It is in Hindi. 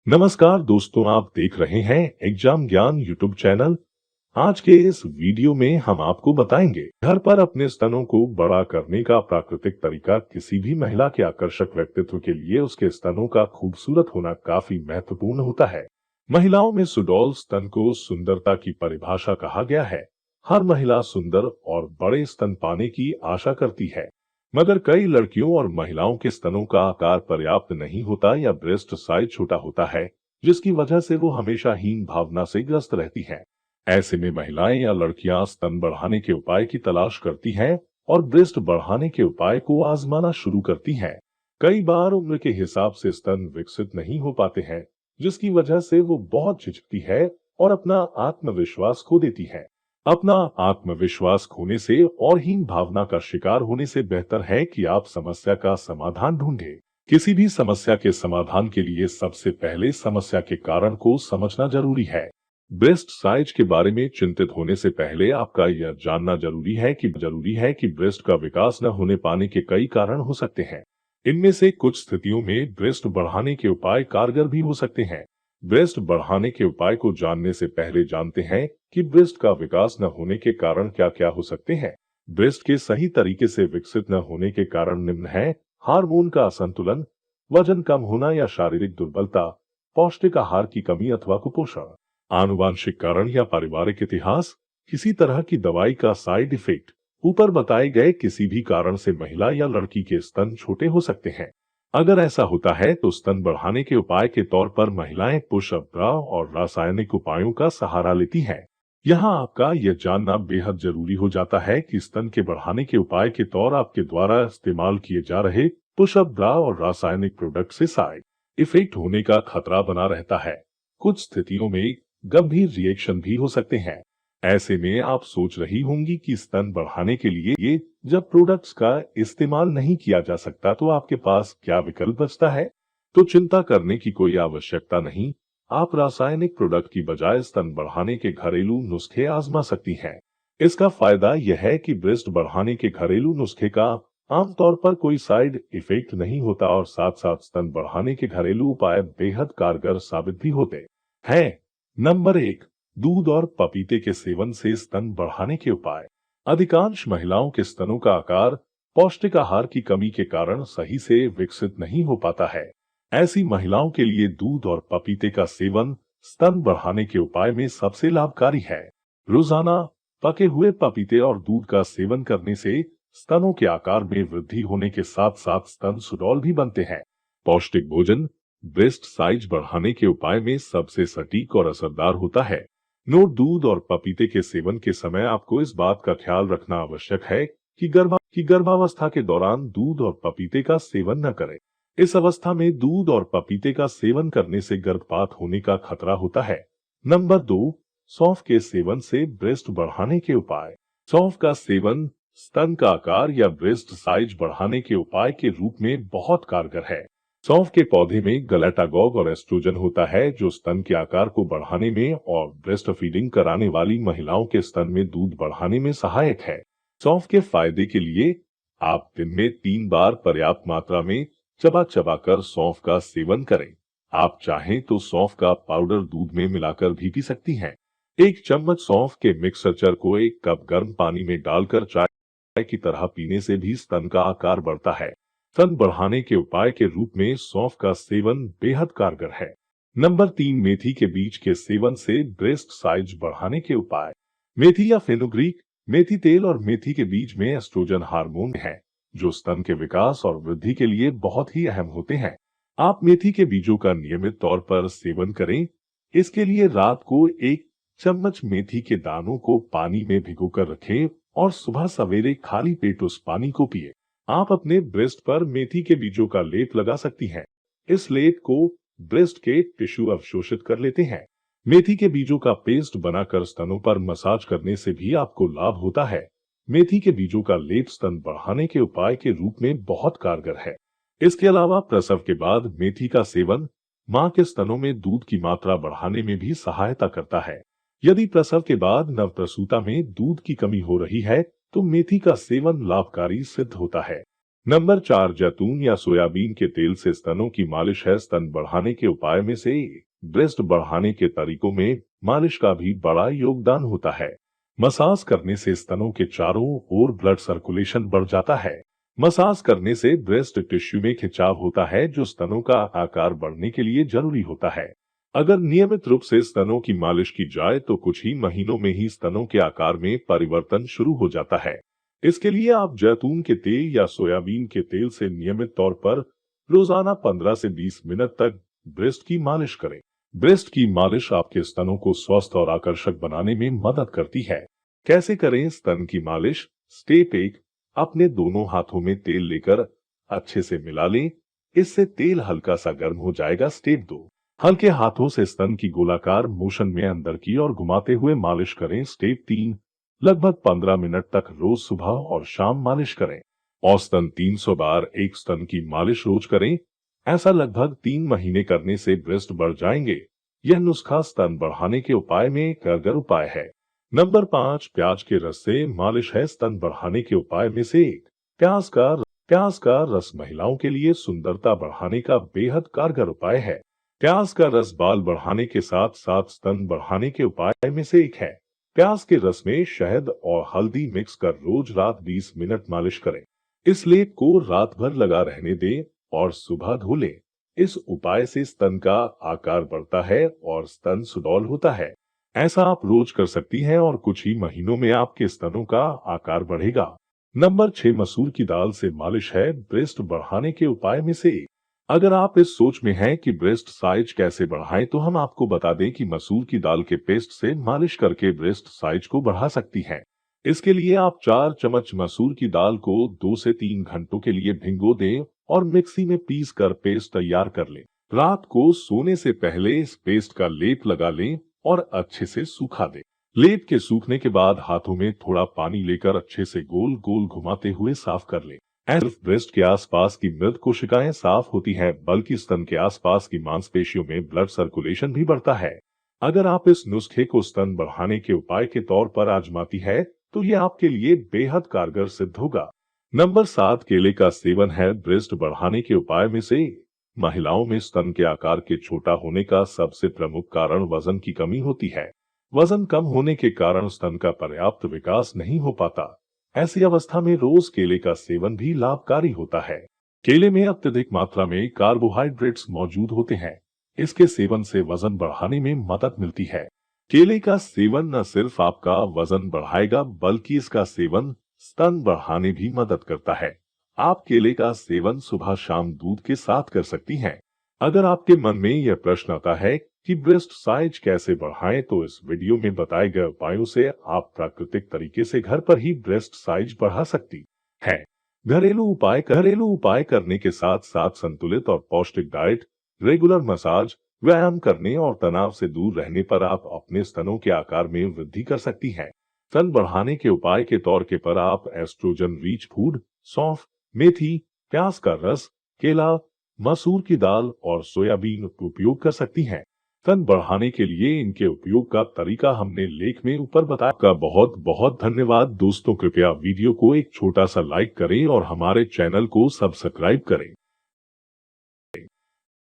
नमस्कार दोस्तों, आप देख रहे हैं एग्जाम ज्ञान यूट्यूब चैनल। आज के इस वीडियो में हम आपको बताएंगे घर पर अपने स्तनों को बड़ा करने का प्राकृतिक तरीका। किसी भी महिला के आकर्षक व्यक्तित्व के लिए उसके स्तनों का खूबसूरत होना काफी महत्वपूर्ण होता है। महिलाओं में सुडौल स्तन को सुंदरता की परिभाषा कहा गया है। हर महिला सुंदर और बड़े स्तन पाने की आशा करती है, मगर कई लड़कियों और महिलाओं के स्तनों का आकार पर्याप्त नहीं होता या ब्रेस्ट साइज छोटा होता है, जिसकी वजह से वो हमेशा हीन भावना से ग्रस्त रहती हैं। ऐसे में महिलाएं या लड़कियां स्तन बढ़ाने के उपाय की तलाश करती हैं और ब्रेस्ट बढ़ाने के उपाय को आजमाना शुरू करती हैं। कई बार उम्र के हिसाब से स्तन विकसित नहीं हो पाते हैं, जिसकी वजह से वो बहुत झिझकती है और अपना आत्मविश्वास खो देती है। अपना आत्मविश्वास खोने से और हीन भावना का शिकार होने से बेहतर है कि आप समस्या का समाधान ढूंढें। किसी भी समस्या के समाधान के लिए सबसे पहले समस्या के कारण को समझना जरूरी है। ब्रेस्ट साइज के बारे में चिंतित होने से पहले आपका यह जानना जरूरी है कि ब्रेस्ट का विकास न होने पाने के कई कारण हो सकते हैं। इनमें से कुछ स्थितियों में ब्रेस्ट बढ़ाने के उपाय कारगर भी हो सकते हैं। ब्रेस्ट बढ़ाने के उपाय को जानने से पहले जानते हैं कि ब्रेस्ट का विकास न होने के कारण क्या क्या हो सकते हैं। ब्रेस्ट के सही तरीके से विकसित न होने के कारण निम्न है: हार्मोन का असंतुलन, वजन कम होना या शारीरिक दुर्बलता, पौष्टिक आहार की कमी अथवा कुपोषण, आनुवांशिक कारण या पारिवारिक इतिहास, किसी तरह की दवाई का साइड इफेक्ट। ऊपर बताए गए किसी भी कारण से महिला या लड़की के स्तन छोटे हो सकते हैं। अगर ऐसा होता है तो स्तन बढ़ाने के उपाय के तौर पर महिलाएं पुश अप ब्रा और रासायनिक उपायों का सहारा लेती हैं। यहाँ आपका यह जानना बेहद जरूरी हो जाता है कि स्तन के बढ़ाने के उपाय के तौर आपके द्वारा इस्तेमाल किए जा रहे पुश अप ब्रा और रासायनिक प्रोडक्ट से साइड इफेक्ट होने का खतरा बना रहता है। कुछ स्थितियों में गंभीर रिएक्शन भी हो सकते हैं। ऐसे में आप सोच रही होंगी कि स्तन बढ़ाने के लिए जब प्रोडक्ट्स का इस्तेमाल नहीं किया जा सकता तो आपके पास क्या विकल्प बचता है। तो चिंता करने की कोई आवश्यकता नहीं। आप रासायनिक प्रोडक्ट की बजाय स्तन बढ़ाने के घरेलू नुस्खे आजमा सकती हैं। इसका फायदा यह है कि ब्रेस्ट बढ़ाने के घरेलू नुस्खे का आमतौर पर कोई साइड इफेक्ट नहीं होता और साथ साथ स्तन बढ़ाने के घरेलू उपाय बेहद कारगर साबित भी होते हैं। नंबर 1, दूध और पपीते के सेवन से स्तन बढ़ाने के उपाय। अधिकांश महिलाओं के स्तनों का आकार पौष्टिक आहार की कमी के कारण सही से विकसित नहीं हो पाता है। ऐसी महिलाओं के लिए दूध और पपीते का सेवन स्तन बढ़ाने के उपाय में सबसे लाभकारी है। रोजाना पके हुए पपीते और दूध का सेवन करने से स्तनों के आकार में वृद्धि होने के साथ साथ स्तन सुडौल भी बनते हैं। पौष्टिक भोजन ब्रेस्ट साइज बढ़ाने के उपाय में सबसे सटीक और असरदार होता है। नोट: दूध और पपीते के सेवन के समय आपको इस बात का ख्याल रखना आवश्यक है कि गर्भावस्था के दौरान दूध और पपीते का सेवन न करें। इस अवस्था में दूध और पपीते का सेवन करने से गर्भपात होने का खतरा होता है। नंबर 2, सौंफ के सेवन से ब्रेस्ट बढ़ाने के उपाय। सौंफ का सेवन स्तन का आकार या ब्रेस्ट साइज बढ़ाने के उपाय के रूप में बहुत कारगर है। सौंफ के पौधे में गलैटागॉग और एस्ट्रोजन होता है, जो स्तन के आकार को बढ़ाने में और ब्रेस्ट फीडिंग कराने वाली महिलाओं के स्तन में दूध बढ़ाने में सहायक है। सौंफ के फायदे के लिए आप दिन में 3 बार पर्याप्त मात्रा में चबा चबा कर सौंफ का सेवन करें। आप चाहें तो सौंफ का पाउडर दूध में मिलाकर भी पी सकती हैं। 1 चम्मच सौंफ के मिक्सचर को 1 कप गर्म पानी में डालकर चाय की तरह पीने से भी स्तन का आकार बढ़ता है। स्तन बढ़ाने के उपाय के रूप में सौंफ का सेवन बेहद कारगर है। नंबर 3, मेथी के बीज के सेवन से ब्रेस्ट साइज बढ़ाने के उपाय। मेथी या फेनुग्रीक, मेथी तेल और मेथी के बीज में एस्ट्रोजन हार्मोन है, जो स्तन के विकास और वृद्धि के लिए बहुत ही अहम होते हैं। आप मेथी के बीजों का नियमित तौर पर सेवन करें। इसके लिए रात को 1 चम्मच मेथी के दानों को पानी में भिगोकर रखें और सुबह सवेरे खाली पेट उस पानी को पिए। आप अपने ब्रेस्ट पर मेथी के बीजों का लेप लगा सकती हैं। इस लेप को ब्रेस्ट के टिश्यू अवशोषित कर लेते हैं। मेथी के बीजों का पेस्ट बनाकर स्तनों पर मसाज करने से भी आपको लाभ होता है। मेथी के बीजों का लेप स्तन बढ़ाने के उपाय के रूप में बहुत कारगर है। इसके अलावा प्रसव के बाद मेथी का सेवन मां के स्तनों में दूध की मात्रा बढ़ाने में भी सहायता करता है। यदि प्रसव के बाद नवप्रसूता में दूध की कमी हो रही है तो मेथी का सेवन लाभकारी सिद्ध होता है। नंबर 4, जैतून या सोयाबीन के तेल से स्तनों की मालिश है स्तन बढ़ाने के उपाय में से एक। ब्रेस्ट बढ़ाने के तरीकों में मालिश का भी बड़ा योगदान होता है। मसाज करने से स्तनों के चारों ओर ब्लड सर्कुलेशन बढ़ जाता है। मसाज करने से ब्रेस्ट टिश्यू में खिंचाव होता है जो स्तनों का आकार बढ़ने के लिए जरूरी होता है। अगर नियमित रूप से स्तनों की मालिश की जाए तो कुछ ही महीनों में ही स्तनों के आकार में परिवर्तन शुरू हो जाता है। इसके लिए आप जैतून के तेल या सोयाबीन के तेल से नियमित तौर पर रोजाना 15 से 20 मिनट तक ब्रेस्ट की मालिश करें। ब्रेस्ट की मालिश आपके स्तनों को स्वस्थ और आकर्षक बनाने में मदद करती है। कैसे करें स्तन की मालिश? स्टेप 1, अपने दोनों हाथों में तेल लेकर अच्छे से मिला लें। इससे तेल हल्का सा गर्म हो जाएगा। स्टेप 2, हल्के हाथों से स्तन की गोलाकार मोशन में अंदर की और घुमाते हुए मालिश करें। स्टेप 3, लगभग 15 मिनट तक रोज सुबह और शाम मालिश करें। औसतन 300 बार एक स्तन की मालिश रोज करें। ऐसा लगभग 3 महीने करने से ब्रेस्ट बढ़ जाएंगे। यह नुस्खा स्तन बढ़ाने के उपाय में एक कारगर उपाय है। नंबर 5, प्याज के रस से मालिश है स्तन बढ़ाने के उपाय में से एक। प्याज का रस महिलाओं के लिए सुंदरता बढ़ाने का बेहद कारगर उपाय है। प्याज का रस बाल बढ़ाने के साथ साथ स्तन बढ़ाने के उपाय में से एक है। प्याज के रस में शहद और हल्दी मिक्स कर रोज रात 20 मिनट मालिश करें। इस लेप को रात भर लगा रहने दें और सुबह धो लें। इस उपाय से स्तन का आकार बढ़ता है और स्तन सुडौल होता है। ऐसा आप रोज कर सकती हैं और कुछ ही महीनों में आपके स्तनों का आकार बढ़ेगा। नंबर 6, मसूर की दाल से मालिश है ब्रेस्ट बढ़ाने के उपाय में से एक। अगर आप इस सोच में हैं कि ब्रेस्ट साइज कैसे बढ़ाएं, तो हम आपको बता दें कि मसूर की दाल के पेस्ट से मालिश करके ब्रेस्ट साइज को बढ़ा सकती हैं। इसके लिए आप 4 चम्मच मसूर की दाल को 2 से 3 घंटों के लिए भिगो दें और मिक्सी में पीस कर पेस्ट तैयार कर लें। रात को सोने से पहले इस पेस्ट का लेप लगा लें और अच्छे से सूखा दें। लेप के सूखने के बाद हाथों में थोड़ा पानी लेकर अच्छे से गोल गोल घुमाते हुए साफ कर लें। सिर्फ ब्रेस्ट के आसपास की मृत कोशिकाएं साफ होती हैं, बल्कि स्तन के आसपास की मांसपेशियों में ब्लड सर्कुलेशन भी बढ़ता है। अगर आप इस नुस्खे को स्तन बढ़ाने के उपाय के तौर पर आजमाती है तो ये आपके लिए बेहद कारगर सिद्ध होगा। नंबर 7, केले का सेवन है ब्रेस्ट बढ़ाने के उपाय में से एक। महिलाओं में स्तन के आकार के छोटा होने का सबसे प्रमुख कारण वजन की कमी होती है। वजन कम होने के कारण स्तन का पर्याप्त विकास नहीं हो पाता। ऐसी अवस्था में रोज केले का सेवन भी लाभकारी होता है। केले में अत्यधिक मात्रा में कार्बोहाइड्रेट्स मौजूद होते हैं। इसके सेवन से वजन बढ़ाने में मदद मिलती है। केले का सेवन न सिर्फ आपका वजन बढ़ाएगा, बल्कि इसका सेवन स्तन बढ़ाने भी मदद करता है। आप केले का सेवन सुबह शाम दूध के साथ कर सकती हैं। अगर आपके मन में यह प्रश्न आता है कि ब्रेस्ट साइज कैसे बढ़ाएं, तो इस वीडियो में बताए गए उपायों से आप प्राकृतिक तरीके से घर पर ही ब्रेस्ट साइज बढ़ा सकती हैं। घरेलू उपाय करने के साथ साथ संतुलित और पौष्टिक डाइट, रेगुलर मसाज, व्यायाम करने और तनाव से दूर रहने पर आप अपने स्तनों के आकार में वृद्धि कर सकती हैं। स्तन बढ़ाने के उपाय के तौर पर आप एस्ट्रोजन रिच फूड, सौंफ, मेथी, प्याज का रस, केला, मसूर की दाल और सोयाबीन का उपयोग कर सकती हैं। स्तन बढ़ाने के लिए इनके उपयोग का तरीका हमने लेख में ऊपर बताया। का बहुत बहुत धन्यवाद दोस्तों। कृपया वीडियो को एक छोटा सा लाइक करें और हमारे चैनल को सब्सक्राइब करें।